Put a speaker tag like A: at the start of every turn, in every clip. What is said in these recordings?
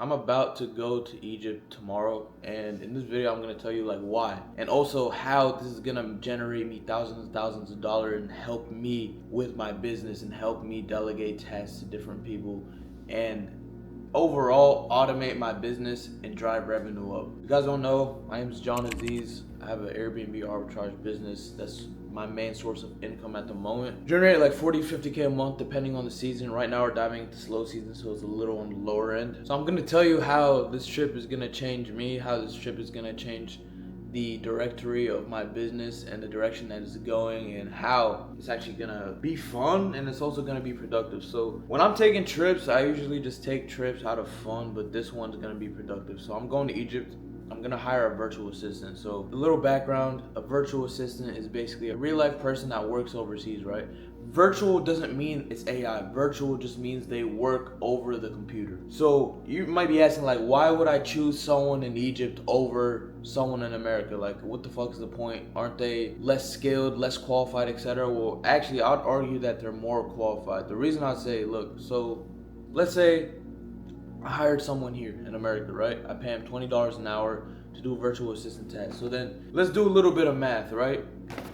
A: I'm about to go to Egypt tomorrow, and in this video I'm gonna tell you like why and also how this is gonna generate me thousands and thousands of dollars and help me with my business and help me delegate tasks to different people and overall automate my business and drive revenue up. If you guys don't know, my name is John Aziz. I have an Airbnb arbitrage business. That's my main source of income at the moment. Generate like 40-50K a month depending on the season. Right now we're diving into slow season, so it's a little on the lower end. So I'm gonna tell you how this trip is gonna change me, how this trip is gonna change the directory of my business and the direction that it's going, and how it's actually gonna be fun and it's also gonna be productive. So when I'm taking trips, I usually just take trips out of fun, but this one's gonna be productive. So I'm going to Egypt. I'm gonna hire a virtual assistant. So a little background, a virtual assistant is basically a real life person that works overseas, right? Virtual doesn't mean it's AI. Virtual just means they work over the computer. So you might be asking like, why would I choose someone in Egypt over someone in America? Like, what the fuck is the point? Aren't they less skilled, less qualified, etc.? Well, actually, I'd argue that they're more qualified. The reason I'd say, look, so let's say I hired someone here in America, right? I pay him $20 an hour to do a virtual assistant task. So then let's do a little bit of math, right?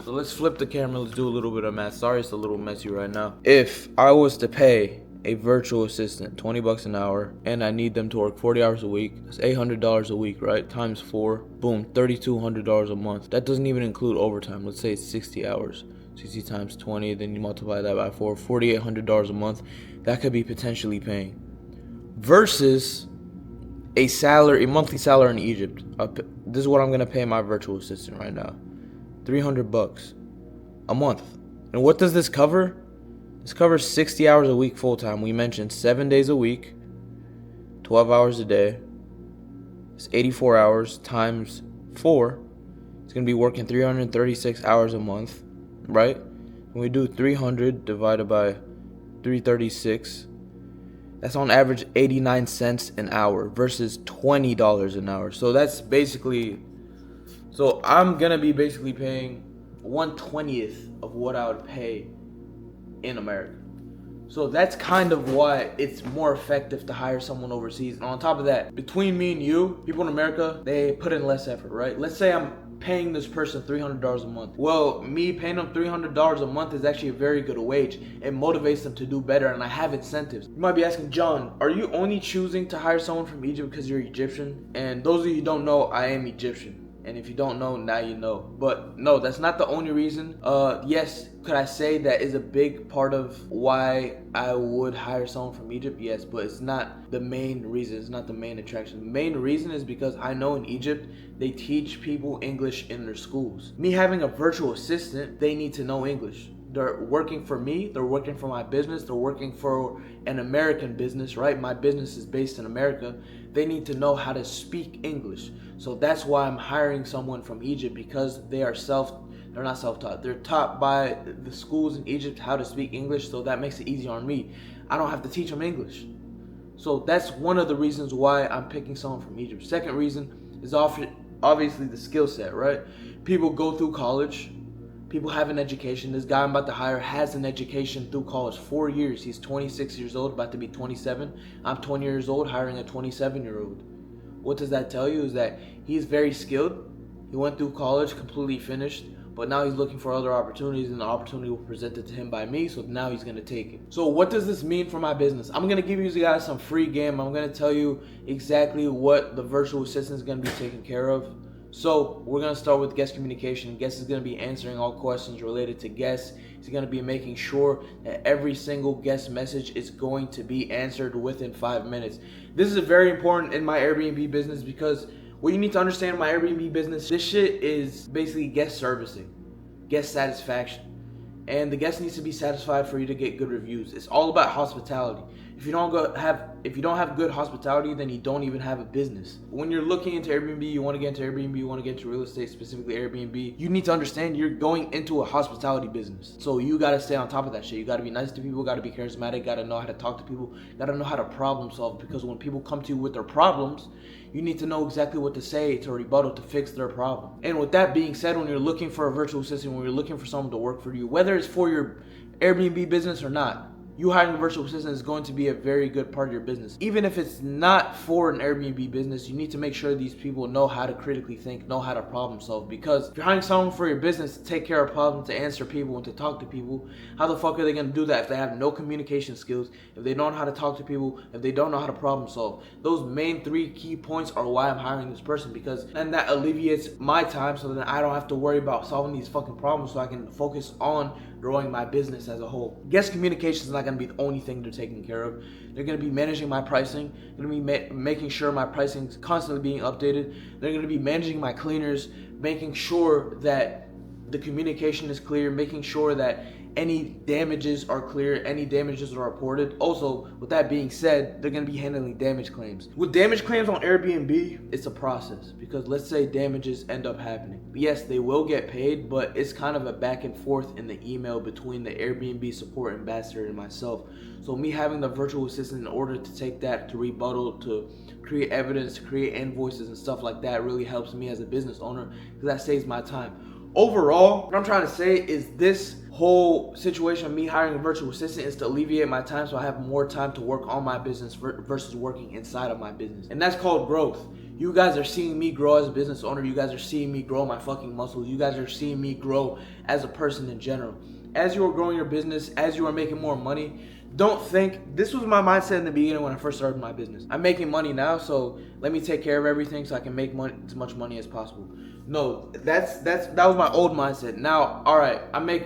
A: So let's flip the camera, let's do a little bit of math. Sorry, it's a little messy right now. If I was to pay a virtual assistant $20 an hour and I need them to work 40 hours a week, that's $800 a week, right? Times 4, boom, $3,200 a month. That doesn't even include overtime. Let's say it's 60 hours. 60 times 20, then you multiply that by 4, $4,800 a month. That could be potentially paying. Versus a monthly salary in Egypt. This is what I'm gonna pay my virtual assistant right now. $300 a month. And what does this cover? This covers 60 hours a week full time. We mentioned 7 days a week, 12 hours a day. It's 84 hours times 4. It's gonna be working 336 hours a month, right? When we do 300 divided by 336, that's on average 89 cents an hour versus $20 an hour. So that's basically, so I'm gonna be basically paying 1/20th of what I would pay in America. So that's kind of why it's more effective to hire someone overseas. And on top of that, between me and you, people in America, they put in less effort, right? Let's say I'm paying this person $300 a month. Well, me paying them $300 a month is actually a very good wage. It motivates them to do better, and I have incentives. You might be asking, John, are you only choosing to hire someone from Egypt because you're Egyptian? And those of you who don't know, I am Egyptian. And if you don't know, now you know. But no, that's not the only reason. Yes, could I say that is a big part of why I would hire someone from Egypt? Yes, but it's not the main reason. It's not the main attraction. The main reason is because I know in Egypt, they teach people English in their schools. Me having a virtual assistant, they need to know English. They're working for me, they're working for my business, they're working for an American business, right? My business is based in America. They need to know how to speak English. So that's why I'm hiring someone from Egypt, because they're not self-taught. They're taught by the schools in Egypt how to speak English, so that makes it easier on me. I don't have to teach them English. So that's one of the reasons why I'm picking someone from Egypt. Second reason is obviously the skill set, right? People go through college. People have an education. This guy I'm about to hire has an education through college, 4 years. He's 26 years old, about to be 27. I'm 20 years old, hiring a 27-year-old. What does that tell you? Is that he's very skilled. He went through college, completely finished, but now he's looking for other opportunities, and the opportunity will present it to him by me, so now he's going to take it. So what does this mean for my business? I'm going to give you guys some free game. I'm going to tell you exactly what the virtual assistant is going to be taking care of. So we're going to start with guest communication. Guest is going to be answering all questions related to guests. He's going to be making sure that every single guest message is going to be answered within 5 minutes. This is very important in my Airbnb business, because what you need to understand in my Airbnb business, this shit is basically guest servicing, guest satisfaction. And the guest needs to be satisfied for you to get good reviews. It's all about hospitality. If you don't have good hospitality, then you don't even have a business. When you're looking into Airbnb, you want to get into Airbnb, you want to get into real estate, specifically Airbnb, you need to understand you're going into a hospitality business. So you got to stay on top of that shit. You got to be nice to people, got to be charismatic, got to know how to talk to people, got to know how to problem solve, because when people come to you with their problems, you need to know exactly what to say to rebuttal to fix their problem. And with that being said, when you're looking for a virtual assistant, when you're looking for someone to work for you, whether it's for your Airbnb business or not, you hiring a virtual assistant is going to be a very good part of your business. Even if it's not for an Airbnb business, you need to make sure these people know how to critically think, know how to problem solve. Because if you're hiring someone for your business to take care of problems, to answer people, and to talk to people, how the fuck are they going to do that if they have no communication skills, if they don't know how to talk to people, if they don't know how to problem solve? Those main 3 key points are why I'm hiring this person, because and that alleviates my time so that I don't have to worry about solving these fucking problems, so I can focus on growing my business as a whole. Guest communication is not going to be the only thing they're taking care of. They're going to be managing my pricing. They're going to be making sure my pricing is constantly being updated. They're going to be managing my cleaners, making sure that the communication is clear, making sure that any damages are clear, any damages are reported. Also, with that being said, they're going to be handling damage claims. With damage claims on Airbnb, it's a process, because let's say damages end up happening. Yes, they will get paid, but it's kind of a back and forth in the email between the Airbnb support ambassador and myself. So me having the virtual assistant in order to take that to rebuttal, to create evidence, to create invoices and stuff like that really helps me as a business owner, because that saves my time. Overall, what I'm trying to say is this whole situation of me hiring a virtual assistant is to alleviate my time so I have more time to work on my business versus working inside of my business. And that's called growth. You guys are seeing me grow as a business owner. You guys are seeing me grow my fucking muscles. You guys are seeing me grow as a person in general. As you are growing your business, as you are making more money, don't think, this was my mindset in the beginning when I first started my business. I'm making money now, so let me take care of everything so I can make money, as much money as possible. No, that was my old mindset. Now, all right,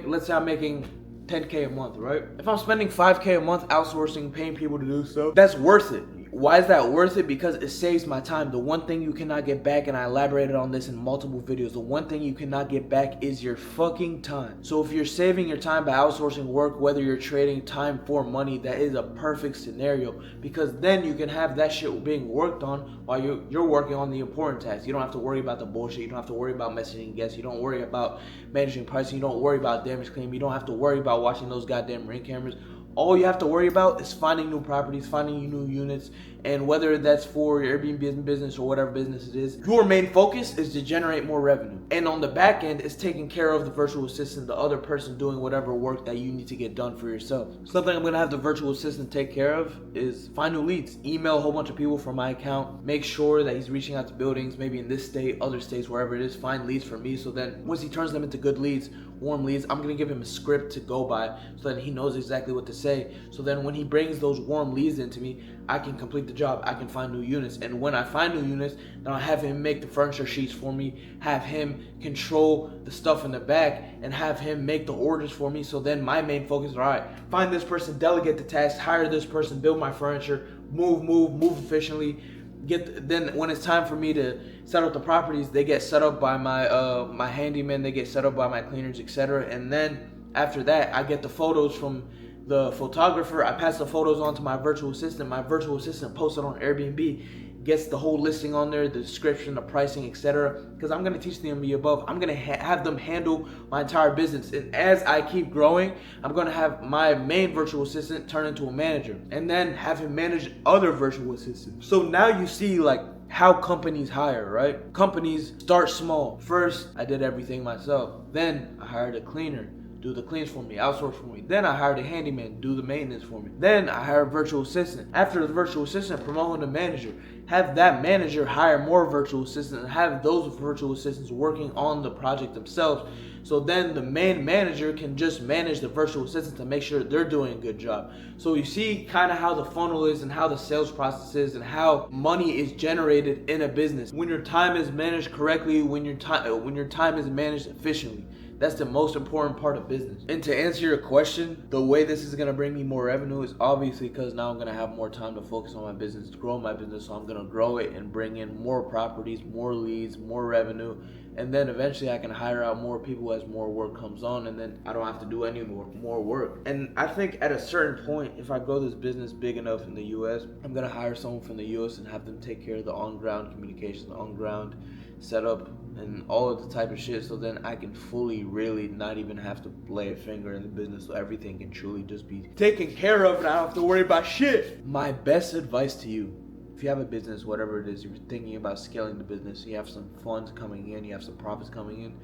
A: let's say I'm making 10K a month, right? If I'm spending 5K a month outsourcing, paying people to do stuff, that's worth it. Why is that worth it? Because it saves my time. The one thing you cannot get back, and I elaborated on this in multiple videos, the one thing you cannot get back is your fucking time. So if you're saving your time by outsourcing work, whether you're trading time for money, that is a perfect scenario, because then you can have that shit being worked on while you're working on the important tasks. You don't have to worry about the bullshit. You don't have to worry about messaging guests. You don't worry about managing pricing. You don't worry about damage claim. You don't have to worry about watching those goddamn Ring cameras. All you have to worry about is finding new properties, finding new units, and whether that's for your Airbnb business or whatever business it is, your main focus is to generate more revenue. And on the back end, it's taking care of the virtual assistant, the other person doing whatever work that you need to get done for yourself. Something I'm gonna have the virtual assistant take care of is find new leads, email a whole bunch of people from my account, make sure that he's reaching out to buildings, maybe in this state, other states, wherever it is, find leads for me. So then once he turns them into good leads, warm leads, I'm gonna give him a script to go by so that he knows exactly what to say. So then when he brings those warm leads into me, I can complete the job. I can find new units. And when I find new units, then I'll have him make the furniture sheets for me, have him control the stuff in the back, and have him make the orders for me. So then my main focus is, all right, find this person, delegate the task, hire this person, build my furniture, move efficiently. Then when it's time for me to set up the properties, they get set up by my handyman, they get set up by my cleaners, etc. And then after that, I get the photos from the photographer. I pass the photos on to my virtual assistant. My virtual assistant posts it on Airbnb, gets the whole listing on there, the description, the pricing, etc. Because I'm going to teach them the above. I'm going to have them handle my entire business. And as I keep growing, I'm going to have my main virtual assistant turn into a manager, and then have him manage other virtual assistants. So now you see like how companies hire, right? Companies start small. First, I did everything myself. Then I hired a cleaner, do the cleans for me, outsource for me. Then I hired a handyman, do the maintenance for me. Then I hired a virtual assistant. After the virtual assistant, promote him to manager. Have that manager hire more virtual assistants and have those virtual assistants working on the project themselves. So then the main manager can just manage the virtual assistants to make sure they're doing a good job. So you see kind of how the funnel is and how the sales process is and how money is generated in a business. When your time is managed correctly, when your time is managed efficiently. That's the most important part of business. And to answer your question, the way this is gonna bring me more revenue is obviously because now I'm gonna have more time to focus on my business, to grow my business. So I'm gonna grow it and bring in more properties, more leads, more revenue. And then eventually I can hire out more people as more work comes on, and then I don't have to do any more work. And I think at a certain point, if I grow this business big enough in the US, I'm gonna hire someone from the US and have them take care of the on-ground communication, the on-ground setup, and all of the type of shit, so then I can fully really not even have to lay a finger in the business, so everything can truly just be taken care of and I don't have to worry about shit. My best advice to you, if you have a business, whatever it is, you're thinking about scaling the business, you have some funds coming in, you have some profits coming in,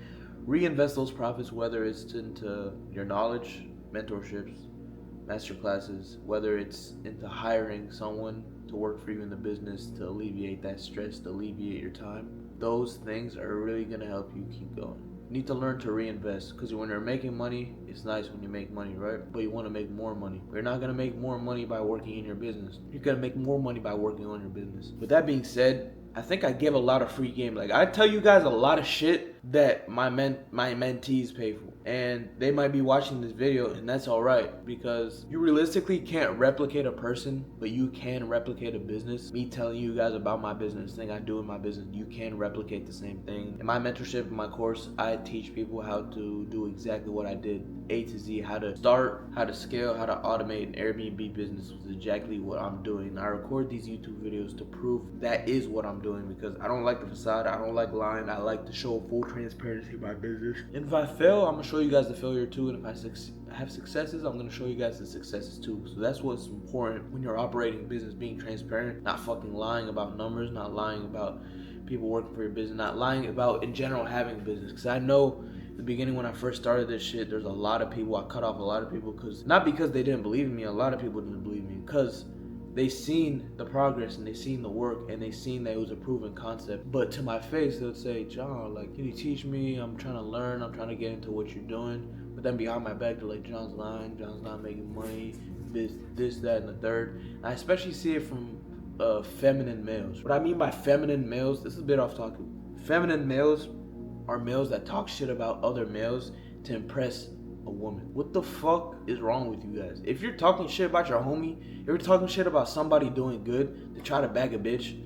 A: reinvest those profits, whether it's into your knowledge, mentorships, masterclasses, whether it's into hiring someone to work for you in the business to alleviate that stress, to alleviate your time. Those things are really gonna help you keep going. You need to learn to reinvest, because when you're making money, it's nice when you make money, right? But you want to make more money. You're not going to make more money by working in your business. You're going to make more money by working on your business. With that being said, I think I give a lot of free game. Like, I tell you guys a lot of shit that my mentees pay for. And they might be watching this video, and that's alright, because you realistically can't replicate a person, but you can replicate a business. Me telling you guys about my business, thing I do in my business, you can replicate the same thing. In my mentorship, in my course, I teach people how to do exactly what I did, A to Z, how to start, how to scale, how to automate an Airbnb business was exactly what I'm doing. I record these YouTube videos to prove that is what I'm doing, because I don't like the facade, I don't like lying, I like to show full transparency in my business. And if I fail, I'm gonna show you guys the failure too, and if I have successes, I'm gonna show you guys the successes too. So that's what's important when you're operating a business, being transparent, not fucking lying about numbers, not lying about people working for your business, not lying about in general having a business. Because I know the beginning when I first started this shit, there's a lot of people, I cut off a lot of people, because not because they didn't believe in me, a lot of people didn't believe in me, because they seen the progress and they seen the work and they seen that it was a proven concept. But to my face, they would say, John, like, can you teach me? I'm trying to learn, I'm trying to get into what you're doing. But then behind my back, they're like, John's lying, John's not making money, this, that, and the third. And I especially see it from feminine males. What I mean by feminine males, this is a bit off topic. Feminine males are males that talk shit about other males to impress a woman. What the fuck is wrong with you guys? If you're talking shit about your homie, if you're talking shit about somebody doing good to try to bag a bitch,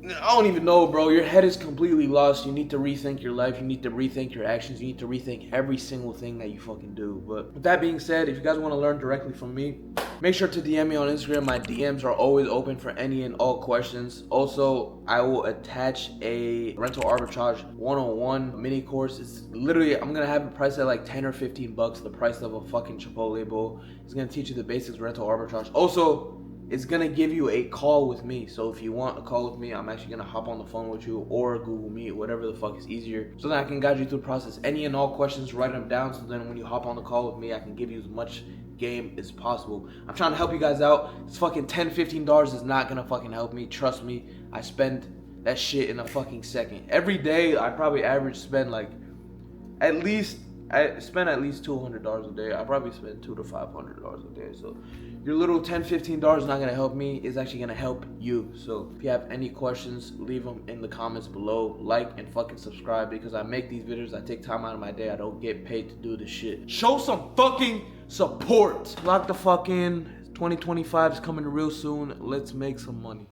A: I don't even know, bro. Your head is completely lost. You need to rethink your life. You need to rethink your actions. You need to rethink every single thing that you fucking do. But with that being said, if you guys want to learn directly from me, make sure to DM me on Instagram. My DMs are always open for any and all questions. Also, I will attach a rental arbitrage 101 mini course. It's literally, I'm gonna have it priced at like 10 or 15 bucks, the price of a fucking Chipotle bowl. It's gonna teach you the basics of rental arbitrage. Also, it's gonna give you a call with me. So if you want a call with me, I'm actually gonna hop on the phone with you, or Google Meet, whatever the fuck is easier, so that I can guide you through the process. Any and all questions, write them down, so then when you hop on the call with me, I can give you as much game as possible. I'm trying to help you guys out. It's fucking $10, $15 is not gonna fucking help me. Trust me, I spend that shit in a fucking second. Every day, I probably average spend like I spend at least $200 a day. I probably spend $200 to $500 a day. So your little $10, $15 is not gonna help me. It's actually gonna help you. So if you have any questions, leave them in the comments below. Like and fucking subscribe, because I make these videos. I take time out of my day. I don't get paid to do this shit. Show some fucking support. Lock the fuck in. 2025 is coming real soon. Let's make some money.